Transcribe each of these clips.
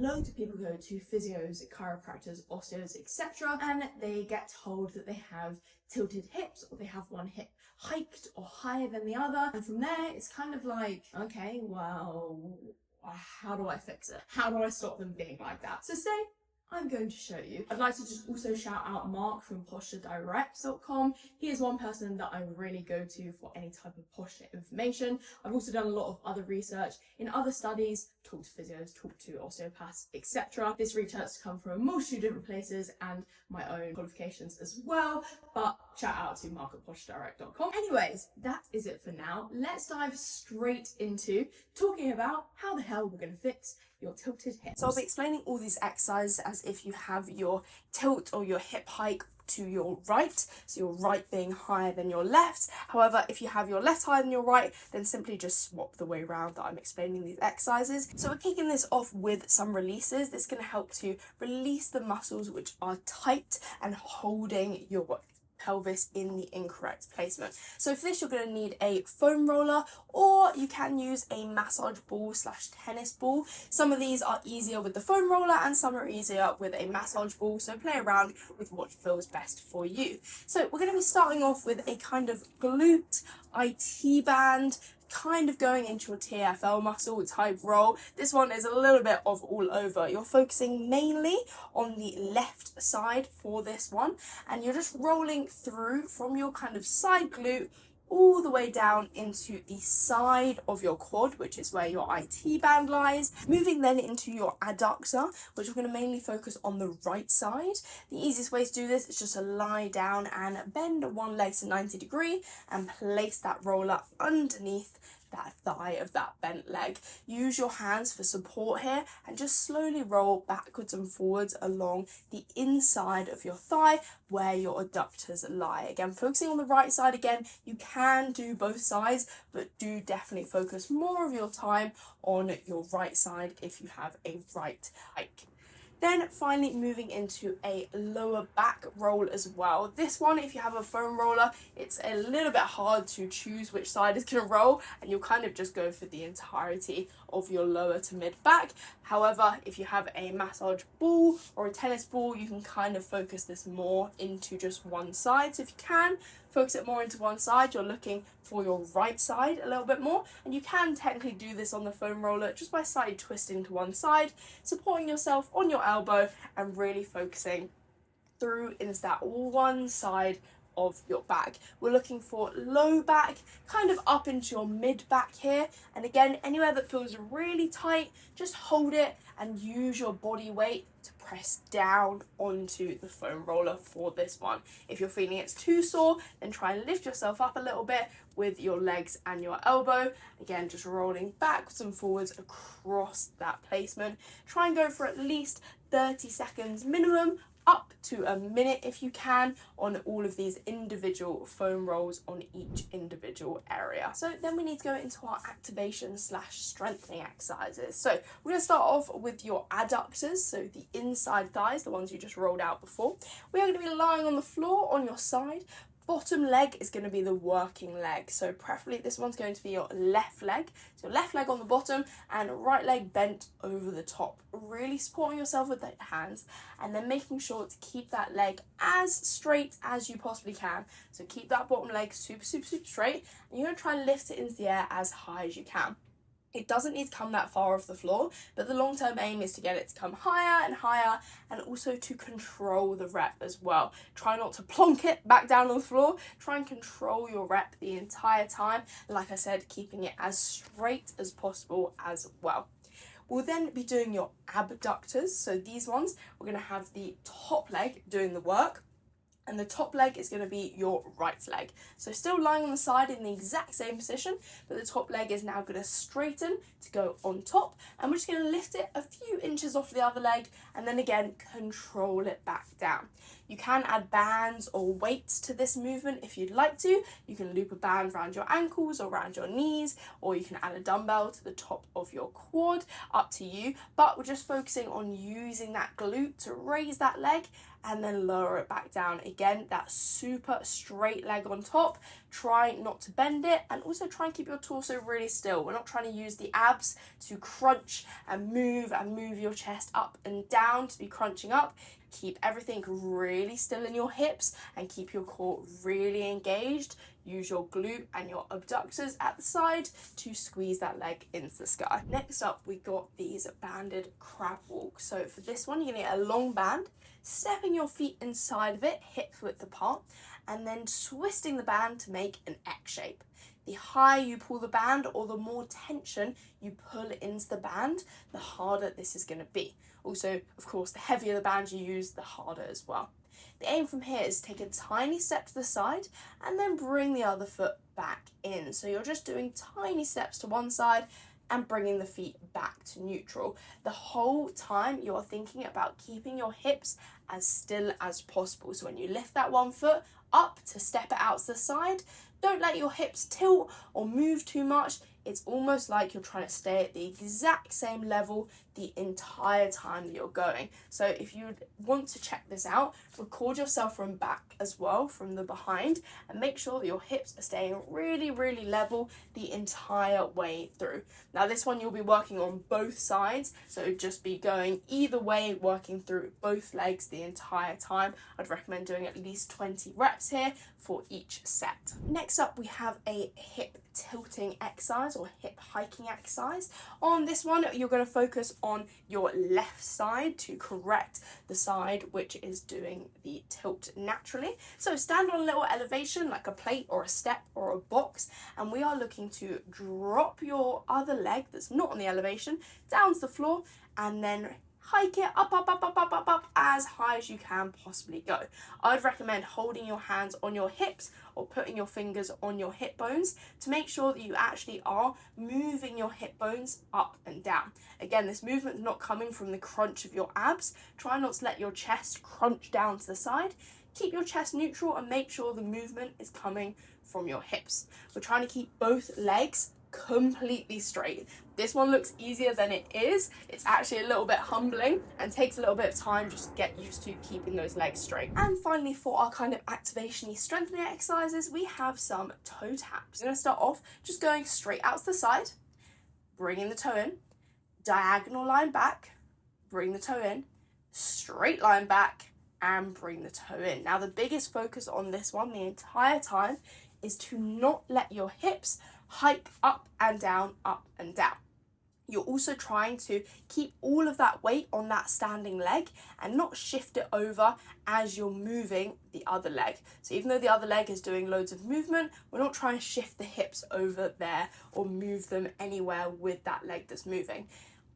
Loads of people go to physios, chiropractors, osteos, etc. and they get told that they have tilted hips or they have one hip hiked or higher than the other, and from there it's kind of like, okay, well, how do I fix it? How do I stop them being like that? So today I'm going to show you. I'd like to just also shout out Mark from posturedirect.com. He is one person that I really go to for any type of posture information. I've also done a lot of other research in other studies, talked to physios, talked to osteopaths, etc. This research has come from a multitude of different places and my own qualifications as well, but shout out to Mark at posturedirect.com. Anyways, that is it for now. Let's dive straight into talking about how the hell we're going to fix your tilted hips. So I'll be explaining all these exercises as if you have your tilt or your hip hike to your right, so your right being higher than your left. However, if you have your left higher than your right, then simply just swap the way around that I'm explaining these exercises. So we're kicking this off with some releases. This is going to help to release the muscles which are tight and holding your pelvis in the incorrect placement. So for this you're going to need a foam roller, or you can use a massage ball / tennis ball. Some of these are easier with the foam roller and some are easier with a massage ball, so play around with what feels best for you. So we're going to be starting off with a kind of glute IT band, kind of going into your TFL muscle type roll. This one is a little bit of all over. You're focusing mainly on the left side for this one, and you're just rolling through from your kind of side glute all the way down into the side of your quad, which is where your IT band lies. Moving then into your adductor, which we're going to mainly focus on the right side. The easiest way to do this is just to lie down and bend one leg to 90 degrees and place that roller underneath that thigh of that bent leg. Use your hands for support here and just slowly roll backwards and forwards along the inside of your thigh where your adductors lie. Again, focusing on the right side. Again, you can do both sides, but do definitely focus more of your time on your right side if you have a right hike. Then finally moving into a lower back roll as well. This one, if you have a foam roller, it's a little bit hard to choose which side is going to roll, and you'll kind of just go for the entirety of your lower to mid back. However, if you have a massage ball or a tennis ball, you can kind of focus this more into just one side. So if you can focus it more into one side, you're looking for your right side a little bit more, and you can technically do this on the foam roller just by slightly twisting to one side, supporting yourself on your elbow and really focusing through into that one side of your back. We're looking for low back, kind of up into your mid back here, and again, anywhere that feels really tight, just hold it and use your body weight to press down onto the foam roller for this one. If you're feeling it's too sore, then try and lift yourself up a little bit with your legs and your elbow. Again, just rolling backwards and forwards across that placement. Try and go for at least 30 seconds minimum, up to a minute if you can, on all of these individual foam rolls on each individual area. So then we need to go into our activation / strengthening exercises. So we're going to start off with your adductors, so the inside thighs, the ones you just rolled out before. We are going to be lying on the floor on your side. Bottom leg is going to be the working leg, so preferably this one's going to be your left leg. So left leg on the bottom and right leg bent over the top, really supporting yourself with the hands and then making sure to keep that leg as straight as you possibly can. So keep that bottom leg super straight, and you're going to try and lift it into the air as high as you can. It doesn't need to come that far off the floor, but the long-term aim is to get it to come higher and higher, and also to control the rep as well. Try not to plonk it back down on the floor. Try and control your rep the entire time. Like I said, keeping it as straight as possible as well. We'll then be doing your abductors. So these ones, we're going to have the top leg doing the work, and the top leg is going to be your right leg. So still lying on the side in the exact same position, but the top leg is now going to straighten to go on top, and we're just going to lift it a few inches off the other leg, and then again control it back down. You can add bands or weights to this movement if you'd like to. You can loop a band around your ankles or around your knees, or you can add a dumbbell to the top of your quad, up to you. But we're just focusing on using that glute to raise that leg and then lower it back down. Again, that super straight leg on top, try not to bend it, and also try and keep your torso really still. We're not trying to use the abs to crunch and move your chest up and down to be crunching up. Keep everything really still in your hips and keep your core really engaged. Use your glute and your abductors at the side to squeeze that leg into the sky. Next up, we got these banded crab walks. So for this one, you're gonna get a long band, stepping your feet inside of it, hip width apart, and then twisting the band to make an X shape. The higher you pull the band or the more tension you pull into the band, the harder this is going to be. Also, of course, the heavier the band you use, the harder as well. The aim from here is to take a tiny step to the side and then bring the other foot back in. So you're just doing tiny steps to one side and bringing the feet back to neutral. The whole time you're thinking about keeping your hips as still as possible. So when you lift that one foot up to step it out to the side, don't let your hips tilt or move too much. It's almost like you're trying to stay at the exact same level the entire time that you're going. So if you want to check this out, record yourself from back as well, from the behind, and make sure that your hips are staying really, really level the entire way through. Now this one you'll be working on both sides, so just be going either way, working through both legs the entire time. I'd recommend doing at least 20 reps here for each set. Next up, we have a hip tilting exercise or hip hiking exercise. On this one, you're going to focus on your left side to correct the side which is doing the tilt naturally. So stand on a little elevation like a plate or a step or a box, and we are looking to drop your other leg that's not on the elevation down to the floor and then hike it up as high as you can possibly go. I'd recommend holding your hands on your hips or putting your fingers on your hip bones to make sure that you actually are moving your hip bones up and down. Again, this movement is not coming from the crunch of your abs. Try not to let your chest crunch down to the side. Keep your chest neutral and make sure the movement is coming from your hips. We're trying to keep both legs completely straight. This one looks easier than it is. It's actually a little bit humbling and takes a little bit of time just to get used to keeping those legs straight. And finally, for our kind of activation-y strengthening exercises, we have some toe taps. I'm going to start off just going straight out to the side, bringing the toe in, diagonal line back, bring the toe in, straight line back, and bring the toe in. Now the biggest focus on this one the entire time is to not let your hips hike up and down, up and down. You're also trying to keep all of that weight on that standing leg and not shift it over as you're moving the other leg. So even though the other leg is doing loads of movement, we're not trying to shift the hips over there or move them anywhere with that leg that's moving.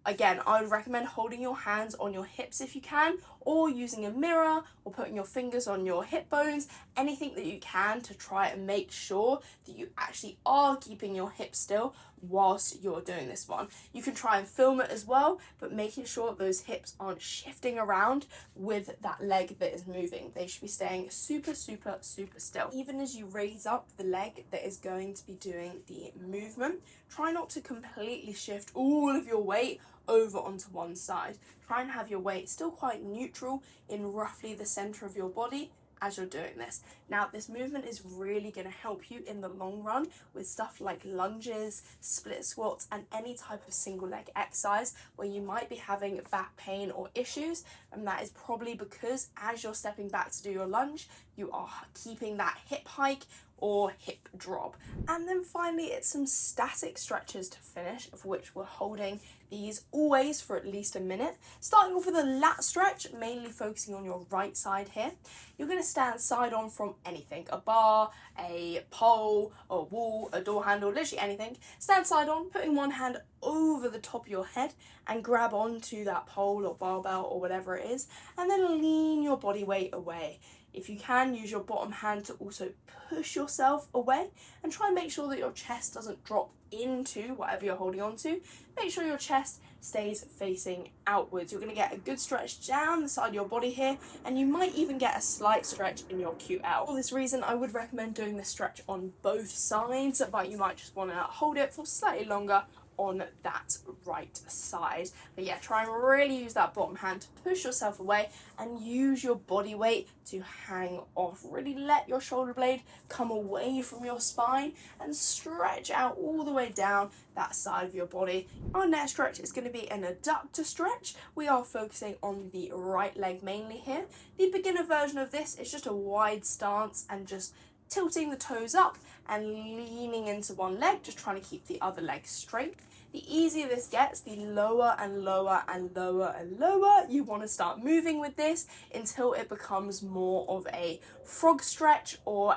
Again, I would recommend holding your hands on your hips if you can, or using a mirror or putting your fingers on your hip bones, anything that you can to try and make sure that you actually are keeping your hips still whilst you're doing this one. You can try and film it as well, but making sure that those hips aren't shifting around with that leg that is moving. They should be staying super, super, super still. Even as you raise up the leg that is going to be doing the movement, try not to completely shift all of your weight over onto one side. Try and have your weight still quite neutral in roughly the center of your body as you're doing this. Now, this movement is really going to help you in the long run with stuff like lunges, split squats, and any type of single leg exercise where you might be having back pain or issues, and that is probably because as you're stepping back to do your lunge, you are keeping that hip hike or hip drop. And then finally, it's some static stretches to finish, of which we're holding these always for at least a minute. Starting off with a lat stretch, mainly focusing on your right side here. You're going to stand side on from anything, a bar, a pole, a wall, a door handle, literally anything. Stand side on, putting one hand over the top of your head and grab onto that pole or barbell or whatever it is, and then lean your body weight away. If you can, use your bottom hand to also push yourself away and try and make sure that your chest doesn't drop into whatever you're holding on to. Make sure your chest stays facing outwards. You're going to get a good stretch down the side of your body here, and you might even get a slight stretch in your QL. For this reason, I would recommend doing this stretch on both sides, but you might just want to hold it for slightly longer on that right side. But yeah, try and really use that bottom hand to push yourself away and use your body weight to hang off. Really let your shoulder blade come away from your spine and stretch out all the way down that side of your body. Our next stretch is going to be an adductor stretch. We are focusing on the right leg mainly here. The beginner version of this is just a wide stance and just tilting the toes up and leaning into one leg, just trying to keep the other leg straight. The easier this gets, the lower and lower and lower and lower you want to start moving with this until it becomes more of a frog stretch or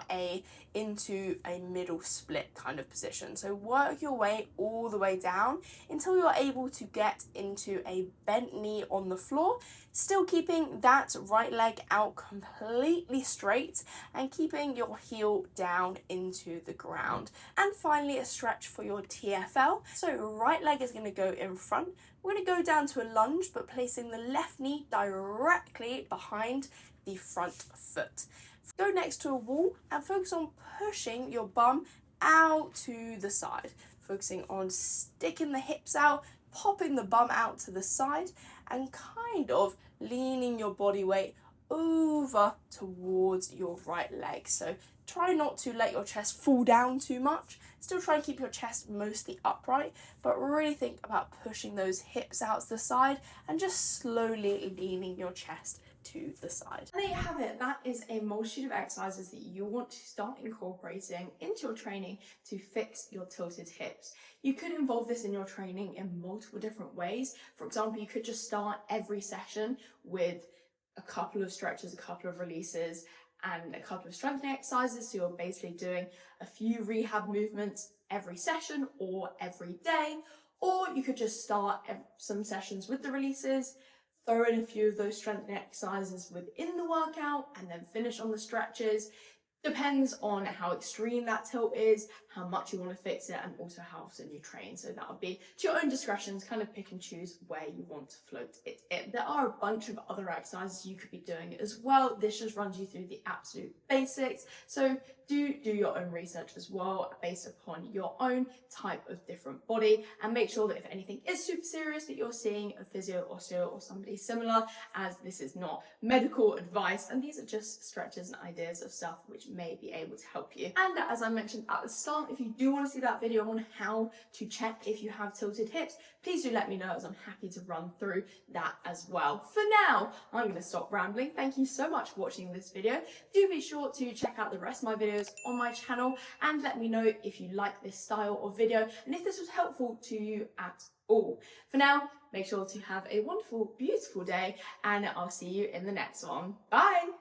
into a middle split kind of position. So work your way all the way down until you're able to get into a bent knee on the floor, still keeping that right leg out completely straight and keeping your heel down into the ground. And finally, a stretch for your TFL. So right leg is going to go in front. We're going to go down to a lunge, but placing the left knee directly behind the front foot. Go next to a wall and focus on pushing your bum out to the side, focusing on sticking the hips out, popping the bum out to the side, and kind of leaning your body weight over towards your right leg. So try not to let your chest fall down too much. Still try and keep your chest mostly upright, but really think about pushing those hips out to the side and just slowly leaning your chest to the side. And there you have it. That is a multitude of exercises that you want to start incorporating into your training to fix your tilted hips. You could involve this in your training in multiple different ways. For example, you could just start every session with a couple of stretches, a couple of releases, and a couple of strengthening exercises. So you're basically doing a few rehab movements every session or every day. Or you could just start some sessions with the releases, throw in a few of those strengthening exercises within the workout, and then finish on the stretches. Depends on how extreme that tilt is, how much you want to fix it, and also how often you train. So that would be to your own discretion, kind of pick and choose where you want to float it in. There are a bunch of other exercises you could be doing as well. This just runs you through the absolute basics. So do your own research as well based upon your own type of different body, and make sure that if anything is super serious that you're seeing a physio, osteo, or somebody similar, as this is not medical advice and these are just stretches and ideas of stuff which may be able to help you. And as I mentioned at the start, if you do want to see that video on how to check if you have tilted hips, please do let me know, as I'm happy to run through that as well. For now, I'm going to stop rambling. Thank you so much for watching this video. Do be sure to check out the rest of my videos on my channel and let me know if you like this style of video and if this was helpful to you at all. For now, make sure to have a wonderful, beautiful day, and I'll see you in the next one. Bye!